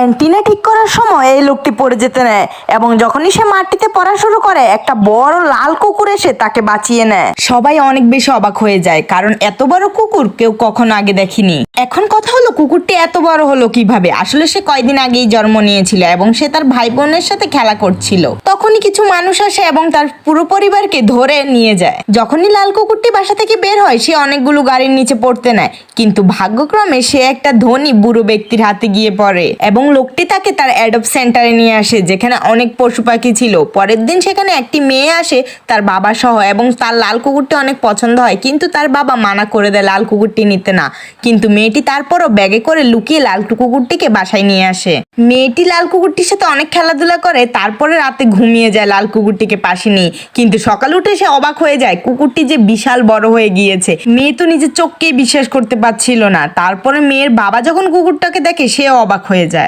Antenna ঠিক করার সময় এই লোকটি পড়ে যেতে নেয় এবং যখনই সে মাটিতে পড়া শুরু করে একটা বড় লাল কুকুর এসে তাকে বাঁচিয়ে নেয়। সবাই অনেক বেশি অবাক হয়ে যায়, কারণ এত বড় কুকুর কেউ কখনো আগে দেখেনি। এখন কথা হলো কুকুরটি এত বড় হলো কিভাবে। আসলে সে কয়দিন আগেই জন্ম নিয়েছিল এবং সে তার ভাই বোনের সাথে খেলা করছিল। তখনই কিছু মানুষ আসে এবং তার পুরো পরিবারকে ধরে নিয়ে যায়। যখনই লাল কুকুরটি বাসা থেকে বের হয় সে অনেকগুলো গাড়ির নিচে পড়তে নেয়, কিন্তু ভাগ্যক্রমে সে একটা ধনী বুড়ো ব্যক্তির হাতে গিয়ে পড়ে এবং লোকটি তাকে তার অ্যাডপ্ট সেন্টারে নিয়ে আসে, যেখানে অনেক পশু পাখি ছিল। পরের দিন সেখানে একটি মেয়ে আসে তার বাবা সহ এবং তার লাল কুকুরটি অনেক পছন্দ হয়, কিন্তু তার বাবা মানা করে দেয় লাল কুকুরটি নিতে না। কিন্তু মেয়েটি তারপরও ব্যাগে করে লুকিয়ে লাল কুকুরটিকে বাসায় নিয়ে আসে। মেয়েটি লাল কুকুরটির সাথে অনেক খেলাধুলা করে, তারপরে রাতে ঘুমিয়ে যায় লাল কুকুরটিকে পাশে নিয়ে। কিন্তু সকালে উঠে সে অবাক হয়ে যায় কুকুরটি যে বিশাল বড় হয়ে গিয়েছে। মেয়ে তো নিজের চোখকেই বিশ্বাস করতে পারছিল না। তারপরে মেয়ের বাবা যখন কুকুরটাকে দেখে সেও অবাক হয়ে যায়।